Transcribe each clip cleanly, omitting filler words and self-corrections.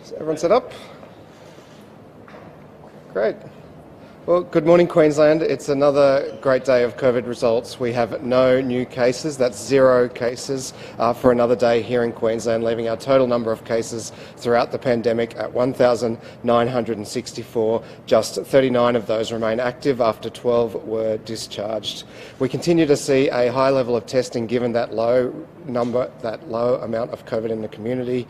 Is everyone set up? Great. Well, good morning, Queensland. It's another great day of COVID results. We have no new cases. That's 0 cases for another day here in Queensland, leaving our total number of cases throughout the pandemic at 1,964. Just 39 of those remain active after 12 were discharged. We continue to see a high level of testing given that low amount of COVID in the community.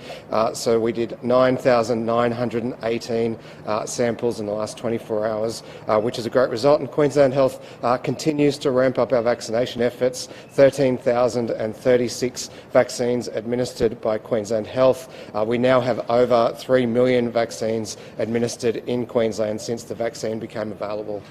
So we did 9,918 samples in the last 24 hours. Which is a great result, and Queensland Health continues to ramp up our vaccination efforts. 13,036 vaccines administered by Queensland Health. We now have over 3 million vaccines administered in Queensland since the vaccine became available.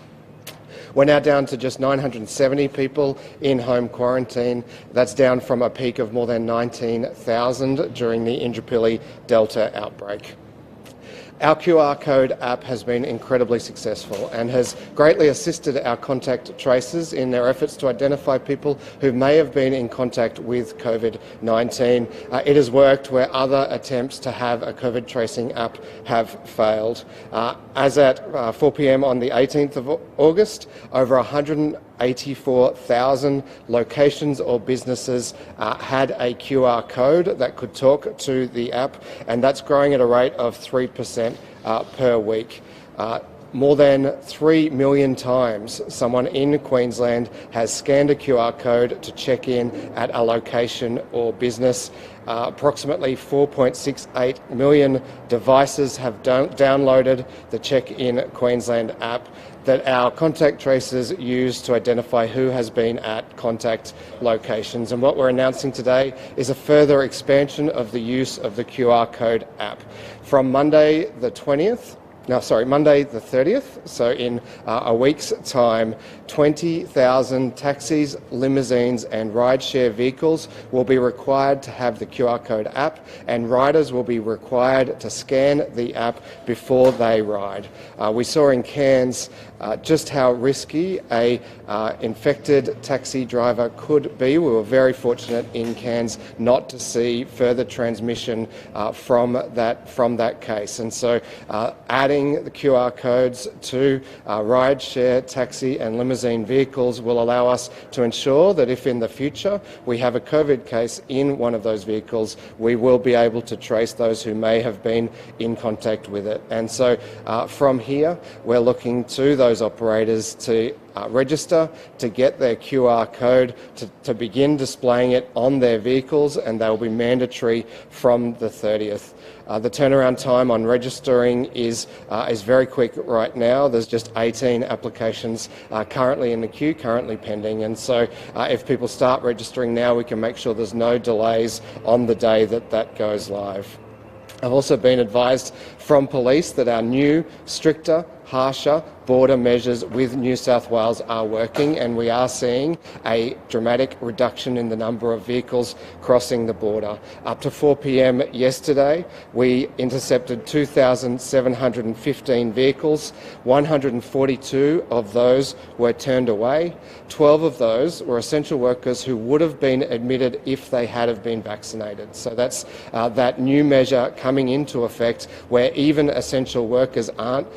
We're now down to just 970 people in home quarantine. That's down from a peak of more than 19,000 during the Indooroopilly Delta outbreak. Our QR code app has been incredibly successful and has greatly assisted our contact tracers in their efforts to identify people who may have been in contact with COVID-19. It has worked where other attempts to have a COVID tracing app have failed. As at 4 p.m. on the 18th of August, over 184,000 locations or businesses had a QR code that could talk to the app, and that's growing at a rate of 3% per week. More than 3 million times someone in Queensland has scanned a QR code to check in at a location or business. Approximately 4.68 million devices have downloaded the Check In Queensland app that our contact tracers use to identify who has been at contact locations. And what we're announcing today is a further expansion of the use of the QR code app. From Monday the 30th, so in a week's time, 20,000 taxis, limousines and rideshare vehicles will be required to have the QR code app, and riders will be required to scan the app before they ride. We saw in Cairns just how risky a infected taxi driver could be. We were very fortunate in Cairns not to see further transmission from that case. And so adding the QR codes to rideshare, taxi and limousine vehicles will allow us to ensure that if in the future we have a COVID case in one of those vehicles, we will be able to trace those who may have been in contact with it. And so from here, we're looking to those operators to register, to get their QR code, to begin displaying it on their vehicles, and they will be mandatory from the 30th. The turnaround time on registering is very quick right now. There's just 18 applications currently in the queue, currently pending, and so if people start registering now, we can make sure there's no delays on the day that goes live. I've also been advised from police that our new, stricter, harsher border measures with New South Wales are working, and we are seeing a dramatic reduction in the number of vehicles crossing the border. Up to 4 p.m. yesterday, we intercepted 2,715 vehicles. 142 of those were turned away. 12 of those were essential workers who would have been admitted if they had have been vaccinated. So that's that new measure coming into effect, where even essential workers aren't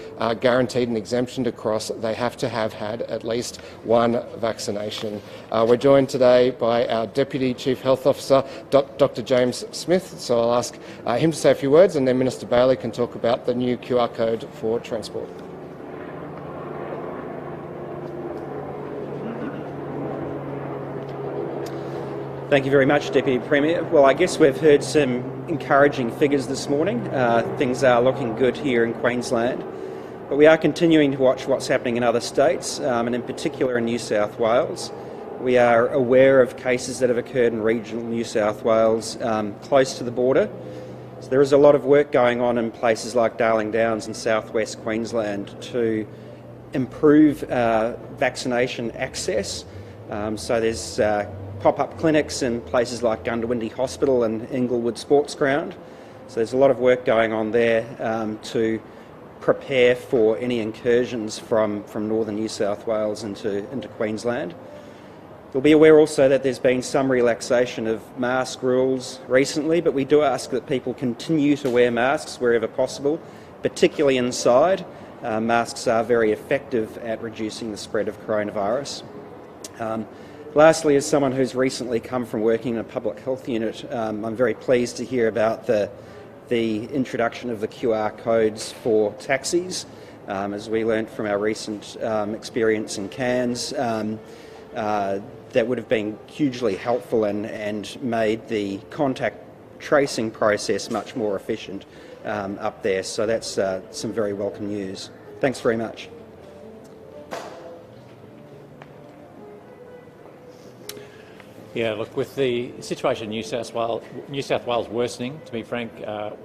guaranteed an exemption to cross. They have to have had at least one vaccination. We're joined today by our Deputy Chief Health Officer, Dr. James Smith, so I'll ask him to say a few words, and then Minister Bailey can talk about the new QR code for transport. Thank you very much, Deputy Premier. Well, I guess we've heard some encouraging figures this morning. Things are looking good here in Queensland. But we are continuing to watch what's happening in other states, and in particular in New South Wales. We are aware of cases that have occurred in regional New South Wales close to the border. So there is a lot of work going on in places like Darling Downs and southwest Queensland to improve vaccination access. So there's pop-up clinics in places like Gundawindi Hospital and Inglewood Sports Ground. So there's a lot of work going on there to prepare for any incursions from northern New South Wales into Queensland. You'll be aware also that there's been some relaxation of mask rules recently, but we do ask that people continue to wear masks wherever possible, particularly inside. Masks are very effective at reducing the spread of coronavirus. Lastly, as someone who's recently come from working in a public health unit, I'm very pleased to hear about the introduction of the QR codes for taxis. As we learnt from our recent experience in Cairns, that would have been hugely helpful and made the contact tracing process much more efficient up there. So that's some very welcome news. Thanks very much. Yeah, look, with the situation in New South Wales worsening, to be frank,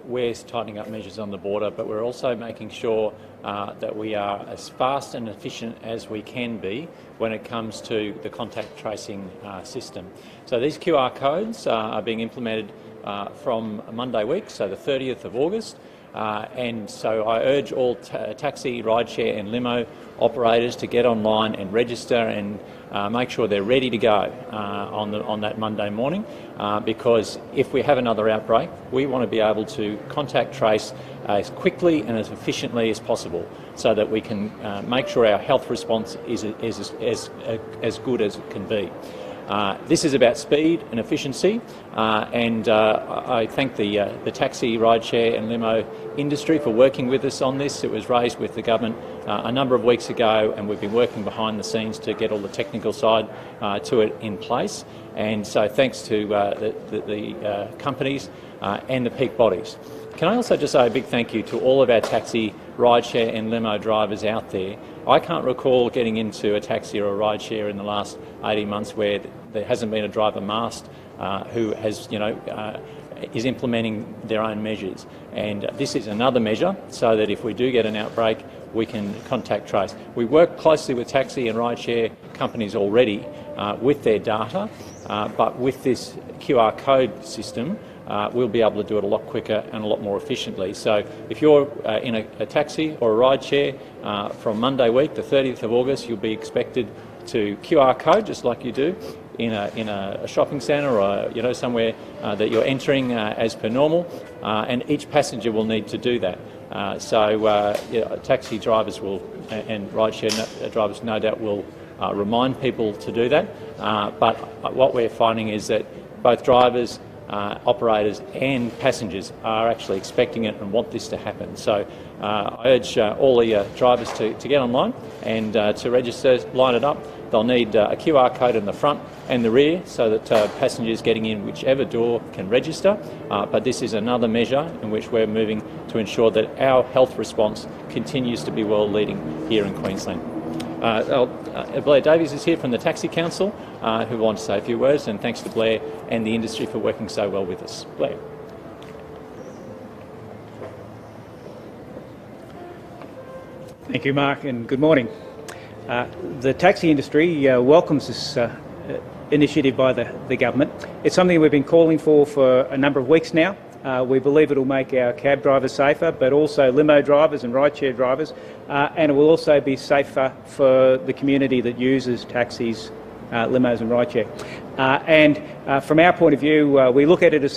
we're tightening up measures on the border, but we're also making sure that we are as fast and efficient as we can be when it comes to the contact tracing system. So these QR codes are being implemented from Monday week, so the 30th of August. And so I urge all taxi, rideshare and limo operators to get online and register and make sure they're ready to go on that Monday morning, because if we have another outbreak, we want to be able to contact trace as quickly and as efficiently as possible so that we can make sure our health response is as good as it can be. This is about speed and efficiency, and I thank the taxi, rideshare and limo industry for working with us on this. It was raised with the government a number of weeks ago, and we've been working behind the scenes to get all the technical side to it in place. And so thanks to the companies and the peak bodies. Can I also just say a big thank you to all of our taxi, rideshare and limo drivers out there. I can't recall getting into a taxi or a rideshare in the last 18 months where there hasn't been a driver masked who has, is implementing their own measures. And this is another measure so that if we do get an outbreak, we can contact trace. We work closely with taxi and rideshare companies already with their data, but with this QR code system, we'll be able to do it a lot quicker and a lot more efficiently. So if you're in a taxi or a rideshare from Monday week, the 30th of August, you'll be expected to QR code just like you do in a shopping centre or somewhere that you're entering as per normal, and each passenger will need to do that. Taxi drivers and rideshare drivers no doubt will remind people to do that, but what we're finding is that both drivers, operators and passengers are actually expecting it and want this to happen. So I urge all the drivers to get online and to register, line it up. They'll need a QR code in the front and the rear so that passengers getting in whichever door can register. But this is another measure in which we're moving to ensure that our health response continues to be world leading here in Queensland. Blair Davies is here from the Taxi Council, who wants to say a few words, and thanks to Blair and the industry for working so well with us. Blair. Thank you, Mark, and good morning. The taxi industry welcomes this initiative by the government. It's something we've been calling for a number of weeks now. We believe it will make our cab drivers safer, but also limo drivers and rideshare drivers, and it will also be safer for the community that uses taxis, limos and rideshare. From our point of view, we look at it as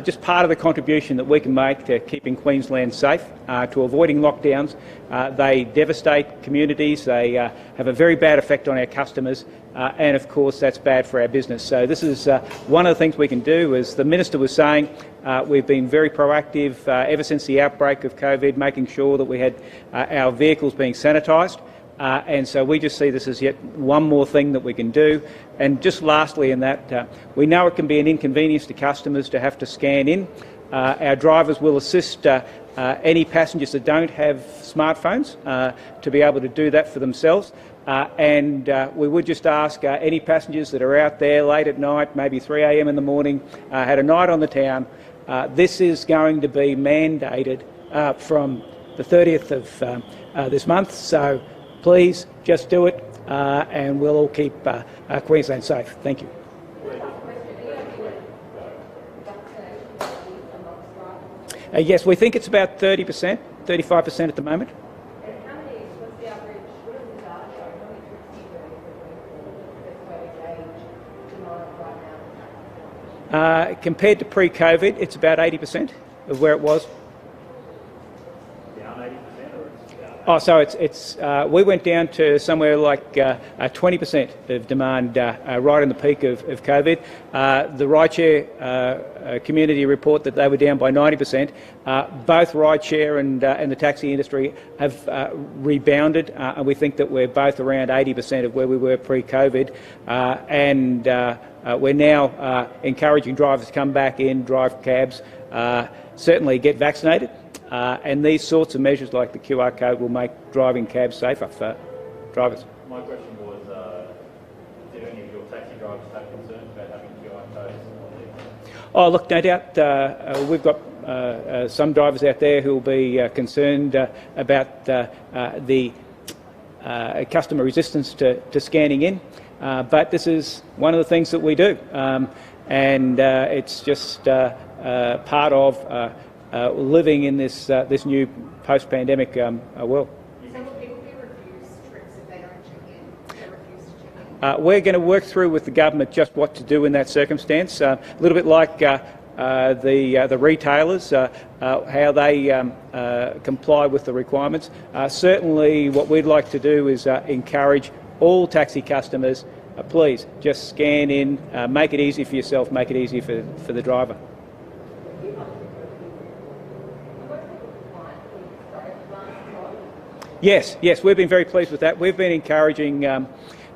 just part of the contribution that we can make to keeping Queensland safe, to avoiding lockdowns. They devastate communities, they have a very bad effect on our customers, and of course that's bad for our business. So this is one of the things we can do. As the Minister was saying, we've been very proactive ever since the outbreak of COVID, making sure that we had our vehicles being sanitised. And so we just see this as yet one more thing that we can do. And just lastly in that, we know it can be an inconvenience to customers to have to scan in. Our drivers will assist any passengers that don't have smartphones to be able to do that for themselves. And we would just ask any passengers that are out there late at night, maybe 3 a.m. in the morning, had a night on the town, this is going to be mandated from the 30th of this month. So please just do it and we'll all keep Queensland safe. Thank you. Yes, we think it's about 30%, 35% at the moment. And what's the average, what is the data? How many trips do you do? Compared to pre-COVID, it's about 80% of where it was. Down 80%, or it's down? Oh, so it's we went down to somewhere like 20% of demand right in the peak of COVID. The rideshare community report that they were down by 90%. Both rideshare and the taxi industry have rebounded, and we think that we're both around 80% of where we were pre-COVID. And we're now encouraging drivers to come back in, drive cabs, certainly get vaccinated. And these sorts of measures like the QR code will make driving cabs safer for drivers. My question was, did any of your taxi drivers have concerns about having QR codes on there? Oh, look, no doubt we've got some drivers out there who will be concerned about the customer resistance to scanning in. But this is one of the things that we do. And it's just part of living in this new post-pandemic world. So will people be refused trips if they don't check in? They're refused to check in? We're going to work through with the government just what to do in that circumstance. A little bit like the retailers, how they comply with the requirements. Certainly, what we'd like to do is encourage all taxi customers. Please just scan in, make it easy for yourself, make it easy for the driver. Yes, we've been very pleased with that. We've been encouraging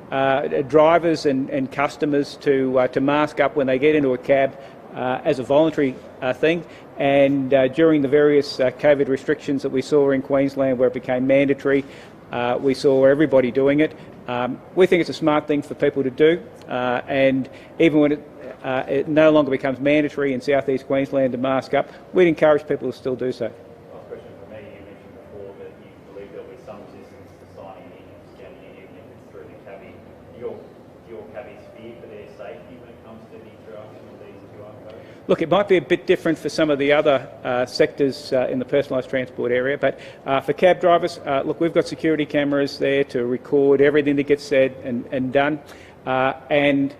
drivers and customers to mask up when they get into a cab as a voluntary thing. And during the various COVID restrictions that we saw in Queensland where it became mandatory, we saw everybody doing it. We think it's a smart thing for people to do. And even when it no longer becomes mandatory in South East Queensland to mask up, we'd encourage people to still do so. Look, it might be a bit different for some of the other sectors in the personalised transport area, but for cab drivers, look, we've got security cameras there to record everything that gets said and done. And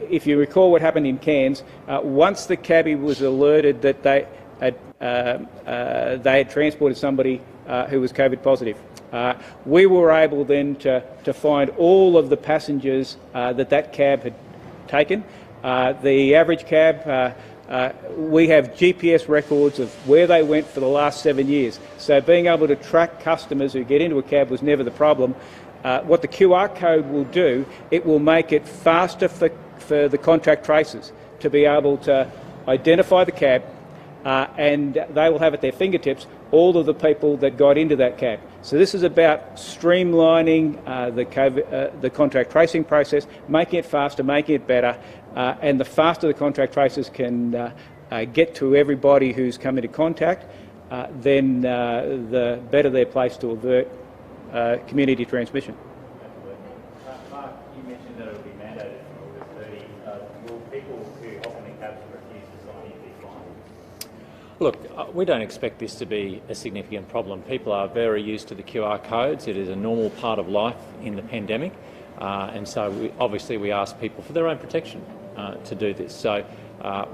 if you recall what happened in Cairns, once the cabbie was alerted that they had transported somebody who was COVID positive, we were able then to find all of the passengers that cab had taken. The average cab, we have GPS records of where they went for the last 7 years. So being able to track customers who get into a cab was never the problem. What the QR code will do, it will make it faster for the contract tracers to be able to identify the cab, and they will have at their fingertips all of the people that got into that cab. So this is about streamlining the contract tracing process, making it faster, making it better, and the faster the contract tracers can get to everybody who's come into contact, then the better they're placed to avert community transmission. Mark, you mentioned that it will be mandated from August 30. Will people who hop in the cabs and refuse to sign in be fined? Look, we don't expect this to be a significant problem. People are very used to the QR codes. It is a normal part of life in the pandemic, and so obviously we ask people for their own protection to do this. So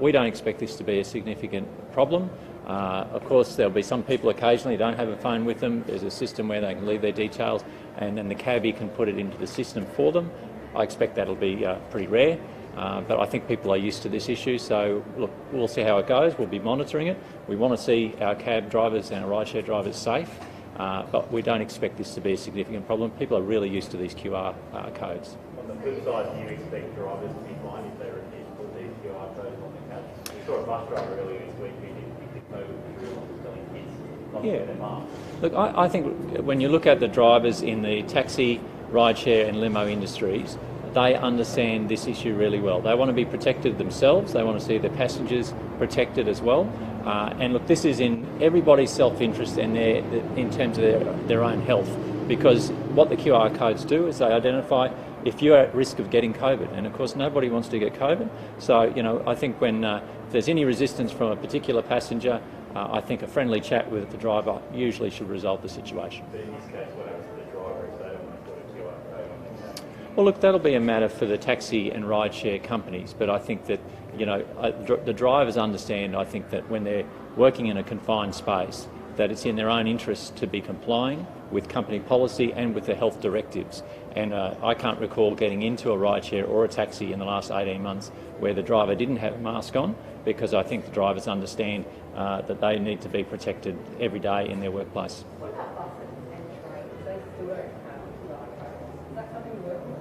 we don't expect this to be a significant problem. Of course, there'll be some people occasionally who don't have a phone with them. There's a system where they can leave their details and then the cabbie can put it into the system for them. I expect that'll be pretty rare, but I think people are used to this issue. So look, we'll see how it goes. We'll be monitoring it. We want to see our cab drivers and our rideshare drivers safe, but we don't expect this to be a significant problem. People are really used to these QR codes. On the flip side, do you expect drivers to be fined if they refuse to put these QR codes on the cabs? We saw a bus driver earlier this week who didn't pick the code and telling kids not to wear their masks. Look, I think when you look at the drivers in the taxi, rideshare and limo industries, they understand this issue really well. They want to be protected themselves. They want to see their passengers protected as well. And look, this is in everybody's self-interest and in terms of their own health, because what the QR codes do is they identify if you're at risk of getting COVID, and of course nobody wants to get COVID. So, you know, I think when if there's any resistance from a particular passenger, I think a friendly chat with the driver usually should resolve the situation. But in this case, what happens to the driver if they don't want to put a QR code on their cab? Well, look, that'll be a matter for the taxi and rideshare companies, but I think that the drivers understand, I think, that when they're working in a confined space, that it's in their own interest to be complying with company policy and with the health directives. And I can't recall getting into a rideshare or a taxi in the last 18 months where the driver didn't have a mask on, because I think the drivers understand that they need to be protected every day in their workplace. What about buses and trains? They still don't have QR codes. Is that something you're working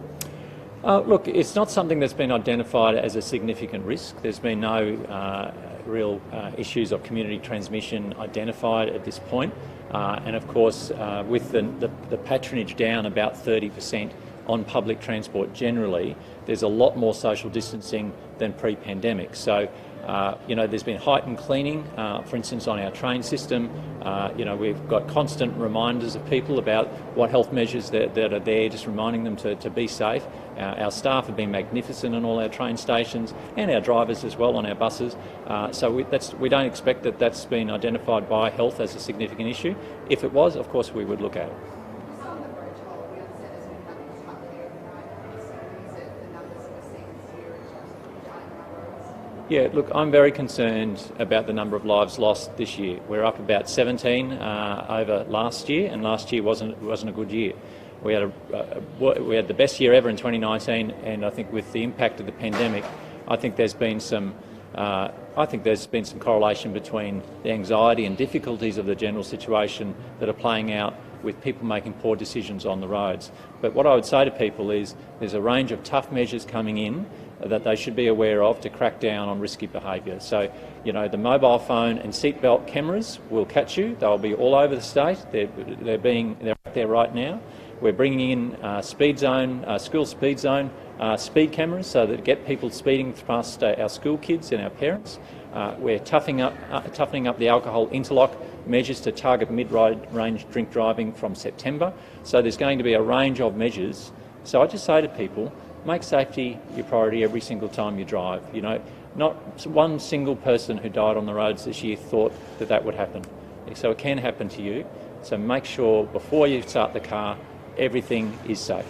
with? Look, it's not something that's been identified as a significant risk. There's been no real issues of community transmission identified at this point. And of course, with the patronage down about 30% on public transport generally, there's a lot more social distancing than pre-pandemic. So, there's been heightened cleaning, for instance, on our train system. We've got constant reminders of people about what health measures that are there, just reminding them to be safe. Our staff have been magnificent on all our train stations, and our drivers as well on our buses. So we don't expect that that's been identified by health as a significant issue. If it was, of course, we would look at it. Just on the road toll, we understand there's been happening partly overnight. So is it the numbers we're seeing this year in terms of dying on roads? Yeah, look, I'm very concerned about the number of lives lost this year. We're up about 17 over last year, and last year wasn't a good year. We had the best year ever in 2019, and I think with the impact of the pandemic, I think there's been some correlation between the anxiety and difficulties of the general situation that are playing out with people making poor decisions on the roads. But what I would say to people is there's a range of tough measures coming in that they should be aware of to crack down on risky behaviour. So, the mobile phone and seatbelt cameras will catch you. They'll be all over the state. They're out there right now. We're bringing in school speed zone speed cameras so that get people speeding past our school kids and our parents. We're toughening up the alcohol interlock measures to target mid-range drink driving from September. So there's going to be a range of measures. So I just say to people, make safety your priority every single time you drive. Not one single person who died on the roads this year thought that would happen. So it can happen to you. So make sure before you start the car, everything is safe.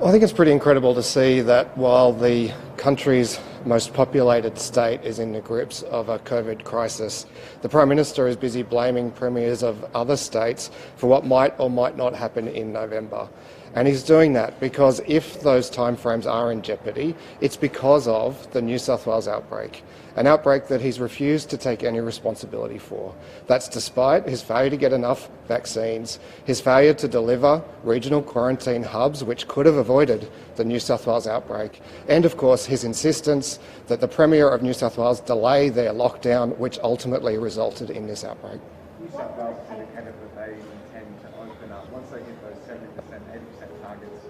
I think it's pretty incredible to see that while the country's most populated state is in the grips of a COVID crisis, the Prime Minister is busy blaming premiers of other states for what might or might not happen in November. And he's doing that because if those timeframes are in jeopardy, it's because of the New South Wales outbreak, an outbreak that he's refused to take any responsibility for. That's despite his failure to get enough vaccines, his failure to deliver regional quarantine hubs which could have avoided the New South Wales outbreak, and of course his insistence that the Premier of New South Wales delay their lockdown, which ultimately resulted in this outbreak. New South Wales has indicated that they intend to open up. Once they hit those 70%, 80% targets,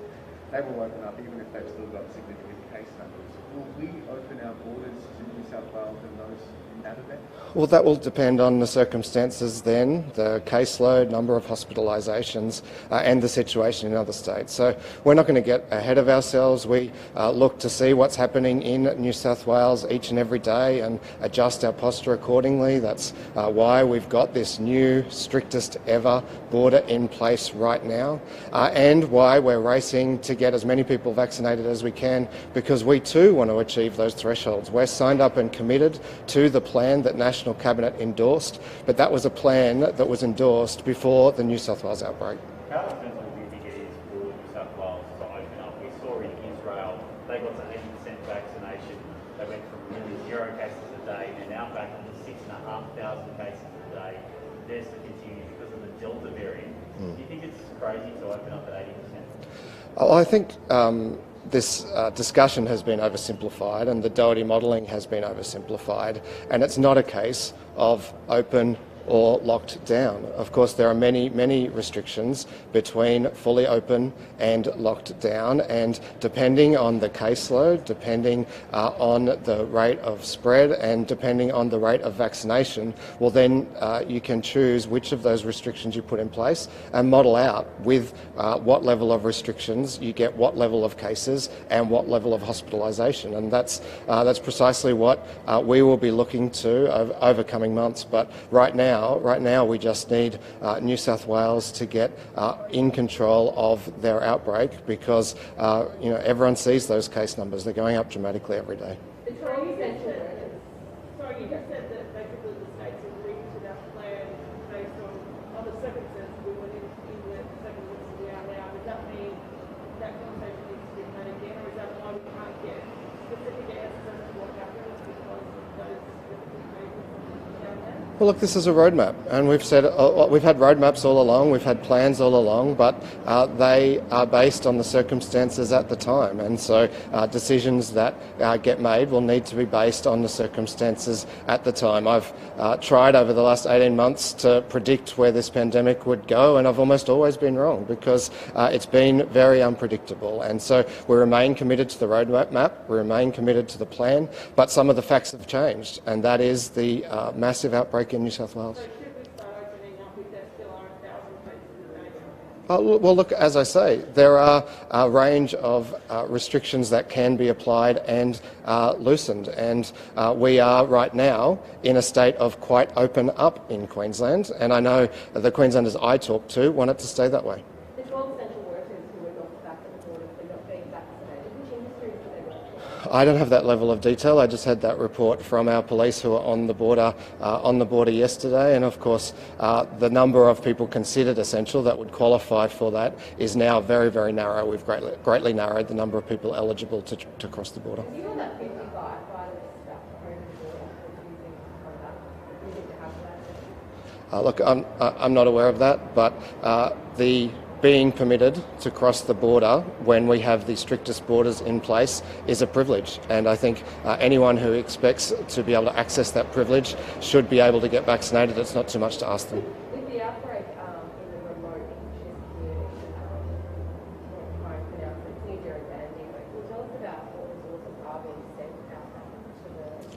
they will open up even if they've still got significant case numbers. Will we open our borders to New South Wales in that event? Well, that will depend on the circumstances then, the caseload, number of hospitalisations and the situation in other states. So we're not going to get ahead of ourselves. We look to see what's happening in New South Wales each and every day and adjust our posture accordingly. That's why we've got this new, strictest ever border in place right now, and why we're racing to get as many people vaccinated as we can, because we too want to achieve those thresholds. We're signed up and committed to the plan that National Cabinet endorsed, but that was a plan that was endorsed before the New South Wales outbreak. How defensive do you think it is for New South Wales to open up? We saw in Israel, they got to 80% vaccination. They went from nearly 0 cases a day, and now back to 6,500 cases a day. They're to continue because of the Delta variant. Do you think it's crazy to open up at 80%? I think this discussion has been oversimplified and the Doherty modelling has been oversimplified, and it's not a case of open or locked down. Of course, there are many restrictions between fully open and locked down, and depending on the caseload, depending on the rate of spread and depending on the rate of vaccination, well then you can choose which of those restrictions you put in place and model out with what level of restrictions you get what level of cases and what level of hospitalisation, and that's precisely what we will be looking to over coming months. But right now we just need New South Wales to get in control of their outbreak, because everyone sees those case numbers. They're going up dramatically every day. Sorry, you just said that basically the states agreed to that plan based on the circumstances we went into the circumstances we are now. Does that mean that conversation needs to be had again, or is that why we can't get specific answers as to what happens because of those specific reasons down there? Well, look, this is a roadmap, and we've had roadmaps all along, we've had plans all along, but they are based on the circumstances at the time, and so decisions that get made will need to be based on the circumstances at the time. I've tried over the last 18 months to predict where this pandemic would go, and I've almost always been wrong, because it's been very unpredictable, and so we remain committed to the roadmap, we remain committed to the plan, but some of the facts have changed, and that is the massive outbreak in New South Wales. So should we start opening up if there still are 1,000 cases a day? Well, look, as I say, there are a range of restrictions that can be applied and loosened, and we are right now in a state of quite open up in Queensland, and I know the Queenslanders I talk to want it to stay that way. The 12 essential workers who were not back at the border for not being vaccinated, which industries do they work for? I don't have that level of detail. I just had that report from our police who were on the border yesterday, and of course the number of people considered essential that would qualify for that is now very, very narrow. We've greatly narrowed the number of people eligible to cross the border. You know that 55 riders stuff over the border refusing to have that? Look, I'm not aware of that, but the being permitted to cross the border when we have the strictest borders in place is a privilege, and I think anyone who expects to be able to access that privilege should be able to get vaccinated. It's not too much to ask them. With the outbreak in the remote Indigenous community, trying to pronounce it, it's New and Andy, but can you tell us about what resources are being sent out to the Western?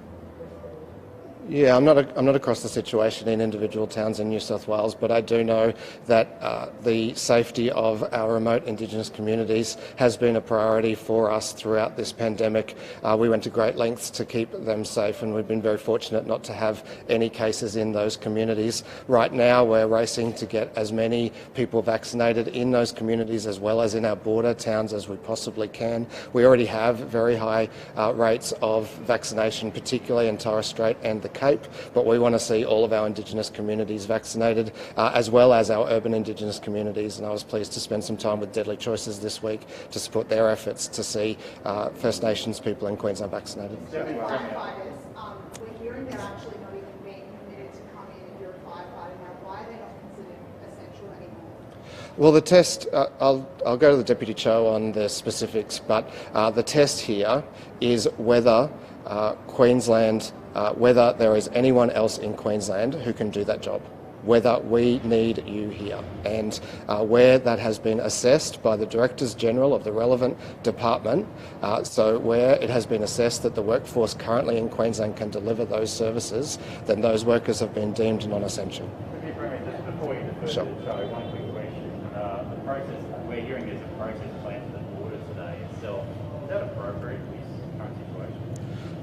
Yeah, I'm not across the situation in individual towns in New South Wales, but I do know that the safety of our remote Indigenous communities has been a priority for us throughout this pandemic. We went to great lengths to keep them safe, and we've been very fortunate not to have any cases in those communities. Right now, we're racing to get as many people vaccinated in those communities as well as in our border towns as we possibly can. We already have very high rates of vaccination, particularly in Torres Strait and the Cape, but we want to see all of our Indigenous communities vaccinated, as well as our urban Indigenous communities, and I was pleased to spend some time with Deadly Choices this week to support their efforts to see First Nations people in Queensland vaccinated. Firefighters, we're hearing they're actually not even being permitted to come in if you're a firefighter now. Why are they not considered essential anymore? Well, the test, I'll go to the Deputy Cho on the specifics, but the test here is whether whether there is anyone else in Queensland who can do that job, whether we need you here. And where that has been assessed by the Directors General of the relevant department, so where it has been assessed that the workforce currently in Queensland can deliver those services, then those workers have been deemed non-essential. Just before you defer Sure. to the show, one quick question. The process, we're hearing there's a process plan for the border today itself. Is that appropriate in this current situation?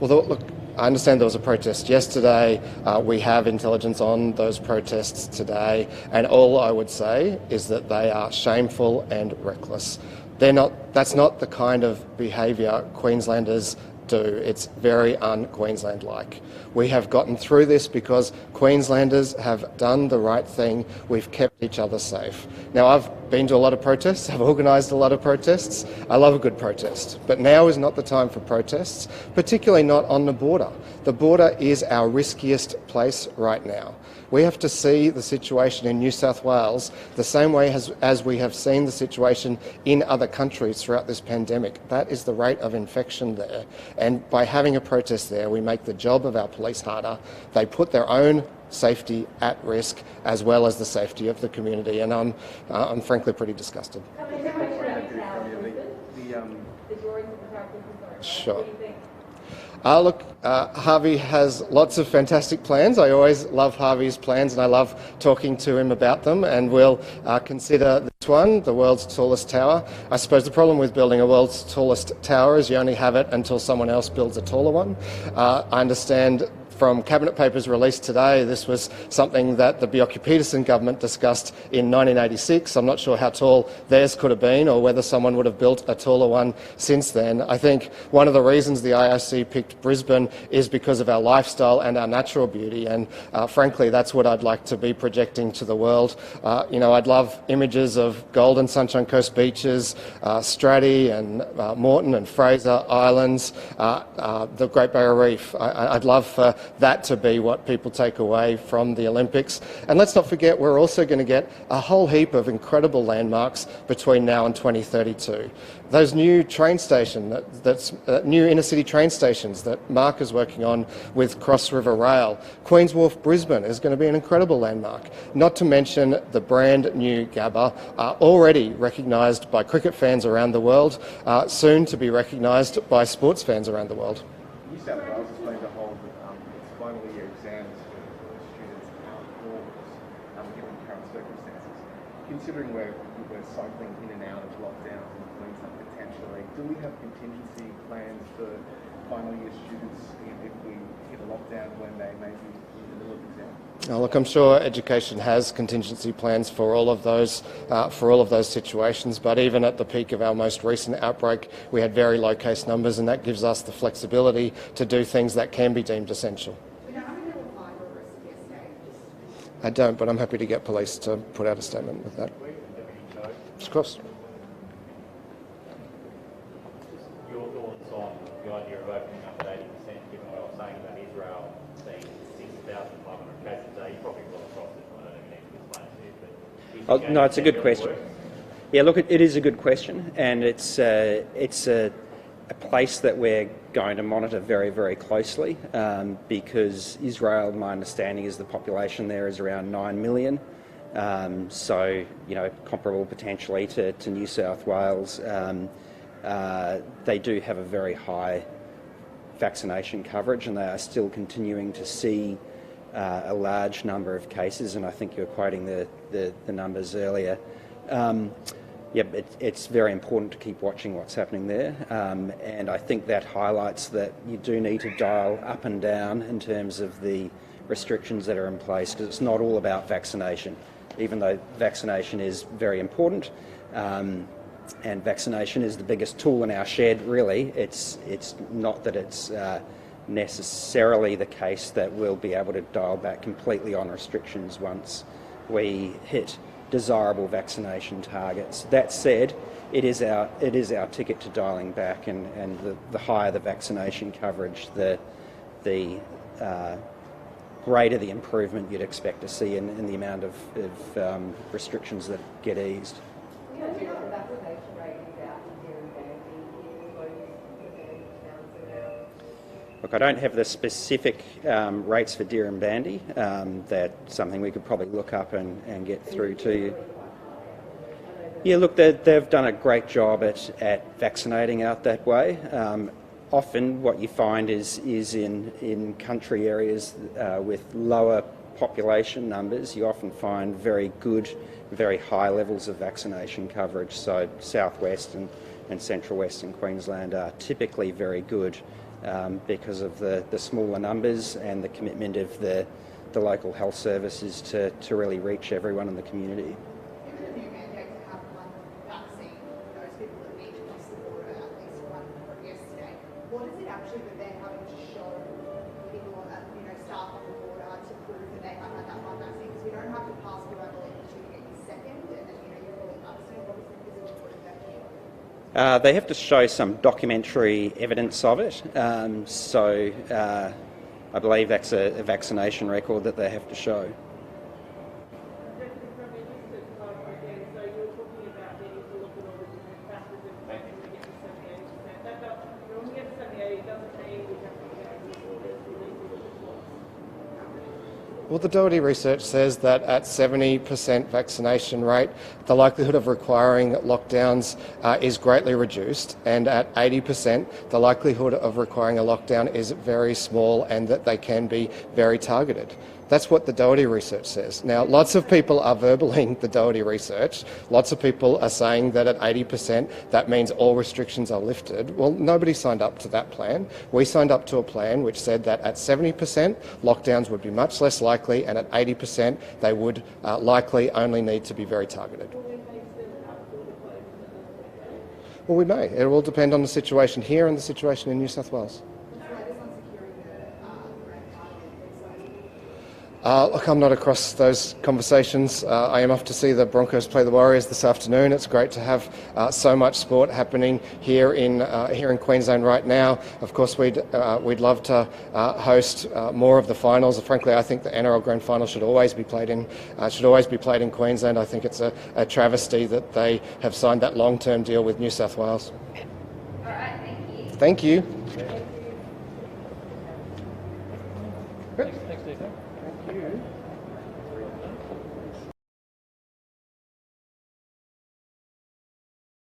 Well, look, I understand there was a protest yesterday. We have intelligence on those protests today, and all I would say is that they are shameful and reckless. That's not the kind of behaviour Queenslanders do. It's very un-Queensland-like. We have gotten through this because Queenslanders have done the right thing. We've kept each other safe. Now, I've been to a lot of protests. I've organised a lot of protests. I love a good protest. But now is not the time for protests, particularly not on the border. The border is our riskiest place right now. We have to see the situation in New South Wales the same way as we have seen the situation in other countries throughout this pandemic. That is the rate of infection there. And by having a protest there, we make the job of our police harder. They put their own safety at risk, as well as the safety of the community. And I'm frankly pretty disgusted. Sure. Look, Harvey has lots of fantastic plans. I always love Harvey's plans and I love talking to him about them, and we'll consider this one, the world's tallest tower. I suppose the problem with building a world's tallest tower is you only have it until someone else builds a taller one. I understand from Cabinet papers released today, this was something that the Bjelke-Petersen government discussed in 1986. I'm not sure how tall theirs could have been or whether someone would have built a taller one since then. I think one of the reasons the IOC picked Brisbane is because of our lifestyle and our natural beauty, and frankly that's what I'd like to be projecting to the world. I'd love images of Golden Sunshine Coast beaches, Straddie and Moreton and Fraser Islands, the Great Barrier Reef. I'd love for that to be what people take away from the Olympics. And let's not forget, we're also going to get a whole heap of incredible landmarks between now and 2032. Those new train station, new inner city train stations that Mark is working on with Cross River Rail. Queen's Wharf Brisbane is going to be an incredible landmark. Not to mention the brand new Gabba, already recognised by cricket fans around the world, soon to be recognised by sports fans around the world. New South Wales is going to hold its final year exams for students outdoors, given current circumstances. Considering we're cycling in and out of lockdowns in Queensland potentially, do we have contingency plans for final year students if we hit a lockdown when they may be in the middle of exams? Look, I'm sure education has contingency plans for all of those situations, but even at the peak of our most recent outbreak, we had very low case numbers, and that gives us the flexibility to do things that can be deemed essential. I don't, but I'm happy to get police to put out a statement with that. Of course. Your thoughts on the idea of opening up at 80%, given what I was saying about Israel seeing 6,500 cases a day? You probably will across it. I don't even need to explain to you. But No, it's a good question. Yeah, look, it is a good question, and it's a place that we're going to monitor very, very closely because Israel, my understanding is the population there is around 9 million. So, comparable potentially to New South Wales. They do have a very high vaccination coverage, and they are still continuing to see a large number of cases, and I think you were quoting the numbers earlier. It's very important to keep watching what's happening there, and I think that highlights that you do need to dial up and down in terms of the restrictions that are in place, because it's not all about vaccination. Even though vaccination is very important, and vaccination is the biggest tool in our shed, really, it's not that it's necessarily the case that we'll be able to dial back completely on restrictions once we hit desirable vaccination targets. That said, it is our ticket to dialing back, and the higher the vaccination coverage, the greater the improvement you'd expect to see in the amount of restrictions that get eased. Look, I don't have the specific rates for deer and bandy. That's something we could probably look up and get through to you. Yeah, look, they've done a great job at vaccinating out that way. Often what you find is in country areas with lower population numbers, you often find very good, very high levels of vaccination coverage. So southwest and central western Queensland are typically very good because of the smaller numbers and the commitment of the local health services to really reach everyone in the community. What is it actually that they're having to show people, staff on the border to prove that they have had that one vaccine? Because we don't have to pass through our belief to get your second, and then you're fully vaccinated. What is the physical proof that here? They have to show some documentary evidence of it. I believe that's a vaccination record that they have to show. Well, the Doherty research says that at 70% vaccination rate, the likelihood of requiring lockdowns is greatly reduced, and at 80%, the likelihood of requiring a lockdown is very small and that they can be very targeted. That's what the Doherty research says. Now, lots of people are verbaling the Doherty research. Lots of people are saying that at 80%, that means all restrictions are lifted. Well, nobody signed up to that plan. We signed up to a plan which said that at 70%, lockdowns would be much less likely, and at 80%, they would likely only need to be very targeted. Well, we may. It will depend on the situation here and the situation in New South Wales. Look, I'm not across those conversations. I am off to see the Broncos play the Warriors this afternoon. It's great to have so much sport happening here in Queensland right now. Of course, we'd love to host more of the finals. Frankly, I think the NRL Grand Final should always be played in Queensland. I think it's a travesty that they have signed that long-term deal with New South Wales. All right, thank you. Thank you.